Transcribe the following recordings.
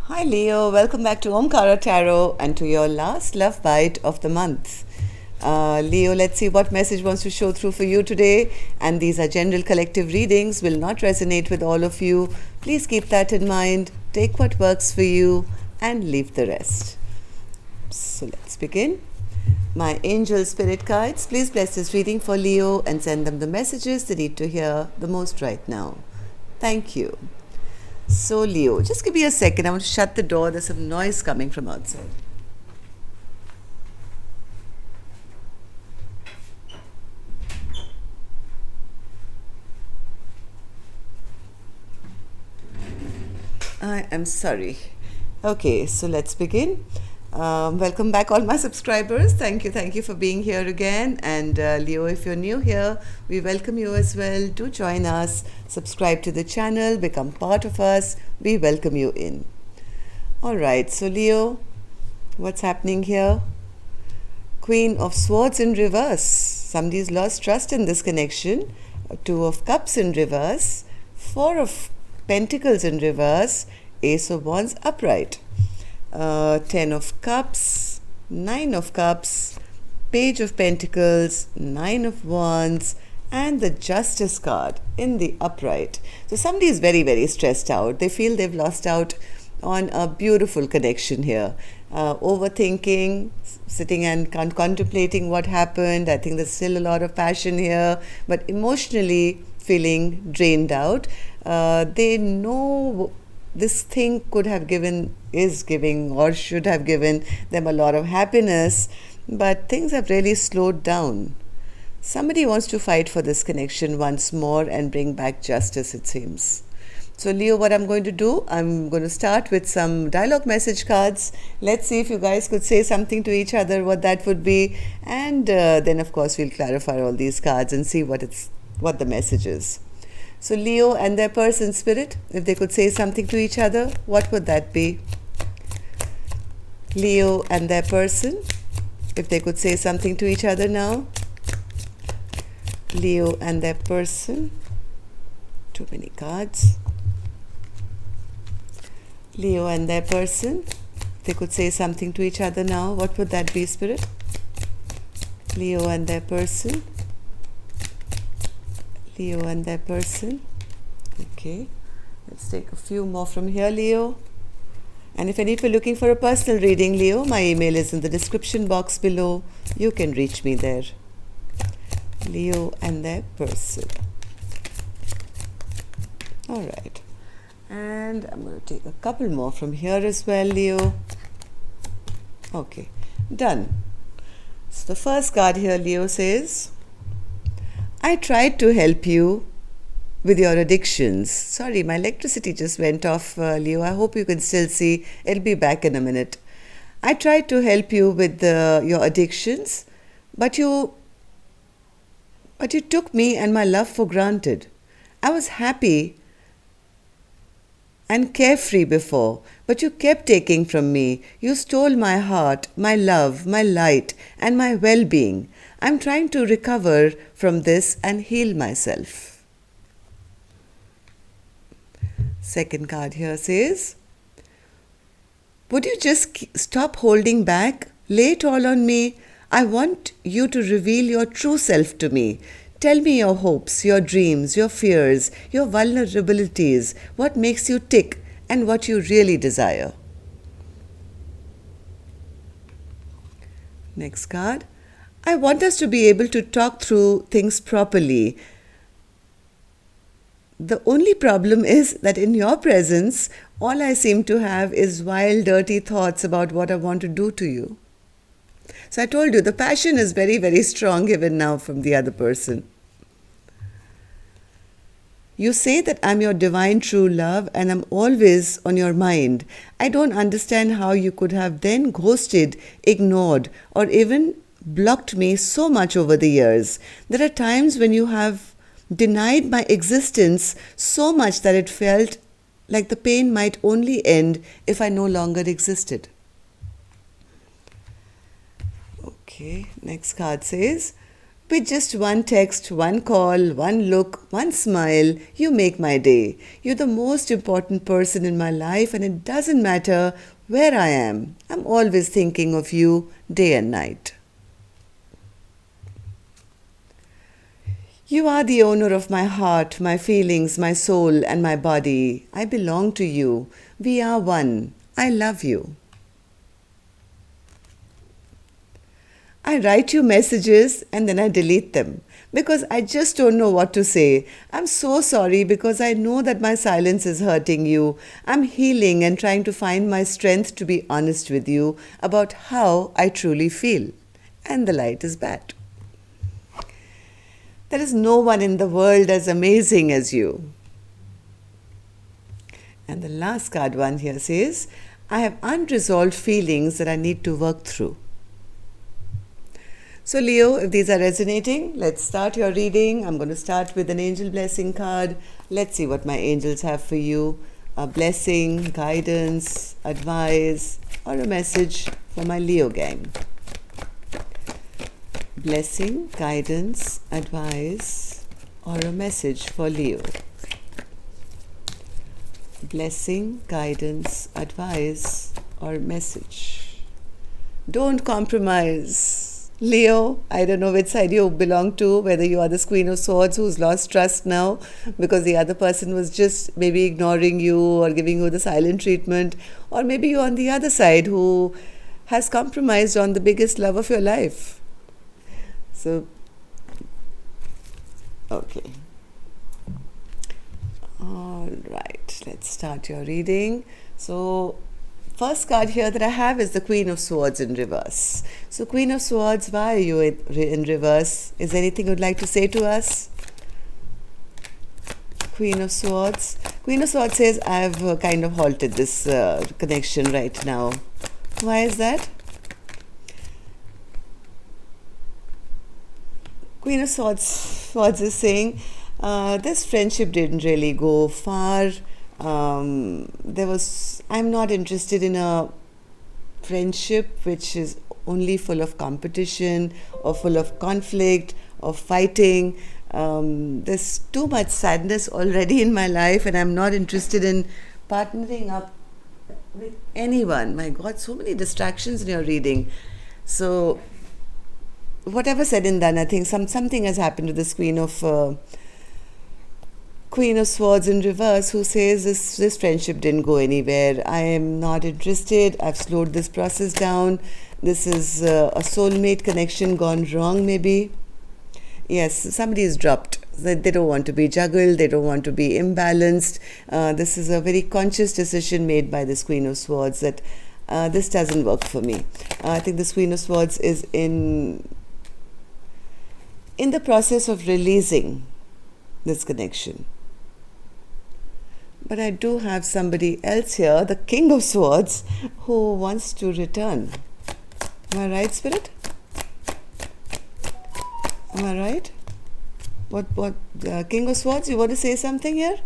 Hi Leo, welcome back to Omkara Tarot and to your last love bite of the month. Leo, let's see what message wants to show through for you today. And these are general collective readings, will not resonate with all of you. Please keep that in mind. Take what works for you and leave the rest. So let's begin. My angel spirit guides, please bless this reading for Leo and send them the messages they need to hear the most right now. Thank you. So Leo, just give me a second. I want to shut the door. There's some noise coming from outside. I am sorry. Okay, so let's begin. Welcome back, all my subscribers. Thank you for being here again. And Leo, if you're new here, we welcome you as well. Do join us, subscribe to the channel, become part of us. We welcome you in. All right, so Leo, what's happening here? Queen of Swords in reverse. Somebody's lost trust in this connection. Two of Cups in reverse. Four of Pentacles in reverse. Ace of Wands upright. 10 of Cups, 9 of Cups, Page of Pentacles, 9 of Wands, and the Justice card in the upright. So somebody is very stressed out. They feel they've lost out on a beautiful connection here. Overthinking, sitting and contemplating what happened. I think there's still a lot of passion here, but emotionally feeling drained out. They know this thing could have given, is giving, or should have given them a lot of happiness, but things have really slowed down. Somebody wants to fight for this connection once more and bring back justice, it seems. So Leo, what I'm going to do, I'm going to start with some dialogue message cards. Let's see if you guys could say something to each other, what that would be, and then of course we'll clarify all these cards and see what the message is. So Leo and their person spirit, if they could say something to each other, what would that be? Leo and their person, if they could say something to each other now. Leo and their person. Too many cards. Leo and their person, if they could say something to each other now, what would that be, spirit? Leo and their person. Leo and their person. Okay, let's take a few more from here, Leo. And if any of you are looking for a personal reading, Leo, my email is in the description box below. You can reach me there. Leo and their person. All right. And I'm going to take a couple more from here as well, Leo. Okay, done. So the first card here, Leo, says, I tried to help you with your addictions. Sorry, my electricity just went off, Leo. I hope you can still see. It'll be back in a minute. I tried to help you with your addictions, but you took me and my love for granted. I was happy and carefree before, but you kept taking from me. You stole my heart, my love, my light, and my well-being. I'm trying to recover from this and heal myself. Second card here says, would you just stop holding back? Lay it all on me. I want you to reveal your true self to me. Tell me your hopes, your dreams, your fears, your vulnerabilities, what makes you tick, and what you really desire. Next card. I want us to be able to talk through things properly. The only problem is that in your presence, all I seem to have is wild, dirty thoughts about what I want to do to you. So I told you, the passion is very strong even now from the other person. You say that I'm your divine true love and I'm always on your mind. I don't understand how you could have then ghosted, ignored, or even blocked me so much over the years. There are times when you have denied my existence so much that it felt like the pain might only end if I no longer existed. Okay, next card says, With just one text, one call, one look, one smile, you make my day. You're the most important person in my life, and it doesn't matter where I am. I'm always thinking of you day and night. You are the owner of my heart, my feelings, my soul, and my body. I belong to you. We are one. I love you. I write you messages and then I delete them because I just don't know what to say. I'm so sorry because I know that my silence is hurting you. I'm healing and trying to find my strength to be honest with you about how I truly feel. And the light is bad. There is no one in the world as amazing as you. And the last card one here says, I have unresolved feelings that I need to work through. So Leo, if these are resonating, let's start your reading. I'm going to start with an angel blessing card. Let's see what my angels have for you. A blessing, guidance, advice, or a message for my Leo gang. Blessing, guidance, advice, or a message for Leo. Blessing, guidance, advice, or message. Don't compromise. Leo, I don't know which side you belong to, whether you are the Queen of Swords who's lost trust now because the other person was just maybe ignoring you or giving you the silent treatment, or maybe you're on the other side who has compromised on the biggest love of your life. So, okay. All right, let's start your reading. So, first card here that I have is the Queen of Swords in reverse. So, Queen of Swords, why are you in reverse? Is there anything you'd like to say to us? Queen of Swords. Queen of Swords says, I've kind of halted this connection right now. Why is that? Queen of Swords is saying, this friendship didn't really go far. I'm not interested in a friendship which is only full of competition or full of conflict or fighting. There's too much sadness already in my life, and I'm not interested in partnering up with anyone. My God, so many distractions in your reading. So whatever said and done, I think something has happened to this Queen of Swords in reverse, who says this friendship didn't go anywhere. I am not interested. I've slowed this process down. This is a soulmate connection gone wrong, maybe. Yes, somebody is dropped. They don't want to be juggled. They don't want to be imbalanced. This is a very conscious decision made by this Queen of Swords that this doesn't work for me. I think this Queen of Swords is in the process of releasing this connection. But I do have somebody else here, the King of Swords, who wants to return. Am I right, Spirit? Am I right? What? King of Swords, you want to say something here?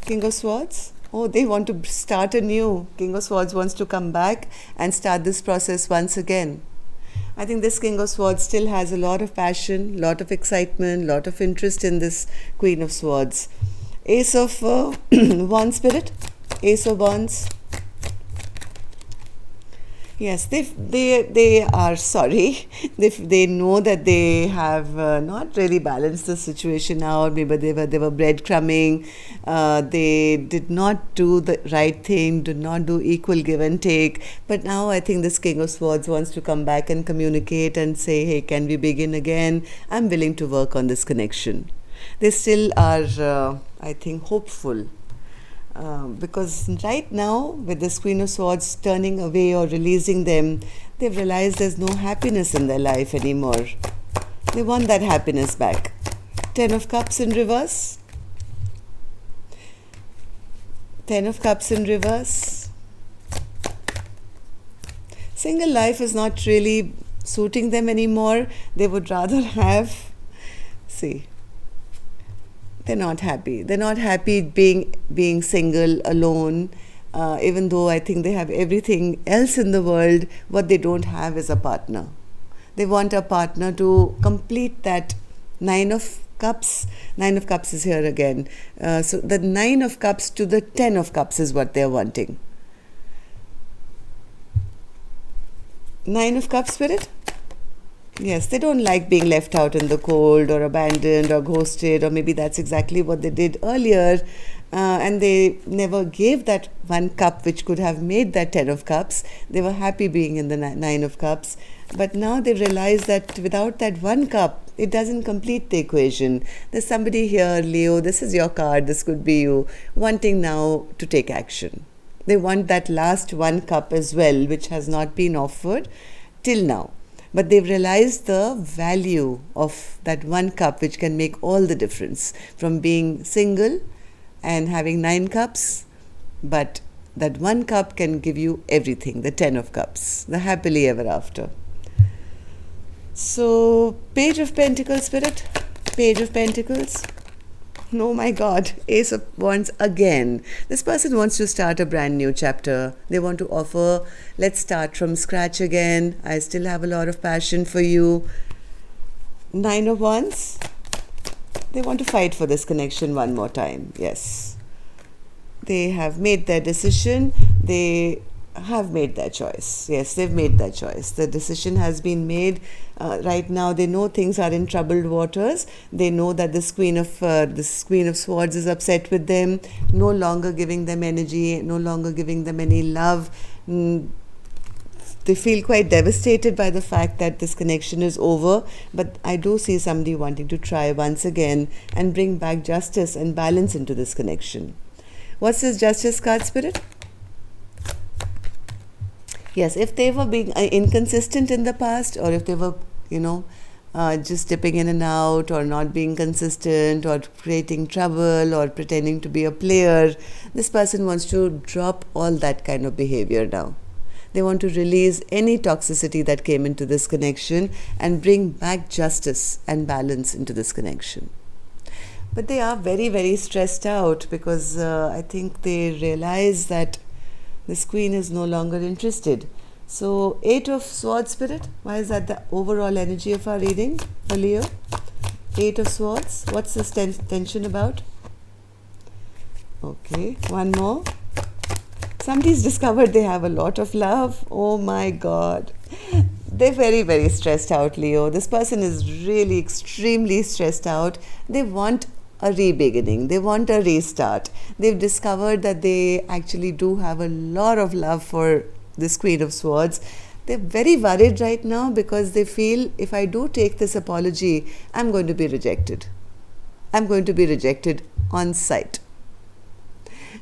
King of Swords? Oh, they want to start anew. King of Swords wants to come back and start this process once again. I think this King of Swords still has a lot of passion, lot of excitement, lot of interest in this Queen of Swords. Ace of Wands, Spirit. Ace of Wands. Yes, they are sorry. They know that they have not really balanced the situation out. Maybe they were breadcrumbing. They did not do the right thing. Did not do equal give and take. But now I think this King of Swords wants to come back and communicate and say, "Hey, can we begin again? I'm willing to work on this connection." They still are, I think, hopeful. Because right now, with this Queen of Swords turning away or releasing them, they've realized there's no happiness in their life anymore. They want that happiness back. Ten of Cups in reverse. Ten of Cups in reverse. Single life is not really suiting them anymore. They would rather have, see, they're not happy. They're not happy being single, alone, even though I think they have everything else in the world. What they don't have is a partner. They want a partner to complete that Nine of Cups. Nine of Cups is here again. So the Nine of Cups to the Ten of Cups is what they're wanting. Nine of Cups, Spirit? Yes, they don't like being left out in the cold or abandoned or ghosted, or maybe that's exactly what they did earlier. And they never gave that one cup which could have made that Ten of Cups. They were happy being in the Nine of Cups. But now they realize that without that one cup, it doesn't complete the equation. There's somebody here, Leo, this is your card, this could be you, wanting now to take action. They want that last one cup as well, which has not been offered till now. But they've realized the value of that one cup, which can make all the difference from being single and having 9 cups. But that one cup can give you everything, the 10 of Cups, the happily ever after. So, Page of Pentacles, Spirit, Page of Pentacles. Oh my God, Ace of Wands again. This person wants to start a brand new chapter. They want to offer, let's start from scratch again. I still have a lot of passion for you. Nine of Wands. They want to fight for this connection one more time. Yes. They have made their decision. They have made their choice. Yes, they've made their choice. The decision has been made. Right now, they know things are in troubled waters. They know that this Queen of Swords is upset with them, no longer giving them energy, no longer giving them any love. They feel quite devastated by the fact that this connection is over. But I do see somebody wanting to try once again and bring back justice and balance into this connection. What's this Justice card, Spirit? Yes, if they were being inconsistent in the past, or if they were, just dipping in and out, or not being consistent, or creating trouble, or pretending to be a player, this person wants to drop all that kind of behavior now. They want to release any toxicity that came into this connection and bring back justice and balance into this connection. But they are very, very stressed out because I think they realize that this Queen is no longer interested. So, 8 of Swords, Spirit. Why is that the overall energy of our reading for Leo? 8 of Swords. What's this tension about? Okay, one more. Somebody's discovered they have a lot of love. Oh my God. They're very, very stressed out, Leo. This person is really extremely stressed out. They want a re-beginning. They want a restart. They've discovered that they actually do have a lot of love for this Queen of Swords. They're very worried right now because they feel if I do take this apology, I'm going to be rejected. I'm going to be rejected on sight.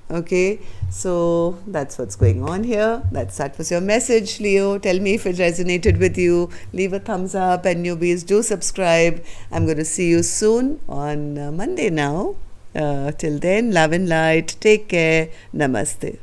Okay, so that's what's going on here. That was your message, Leo. Tell me if it resonated with you. Leave a thumbs up, and newbies, do subscribe. I'm going to see you soon on Monday now. Till then, love and light. Take care. Namaste.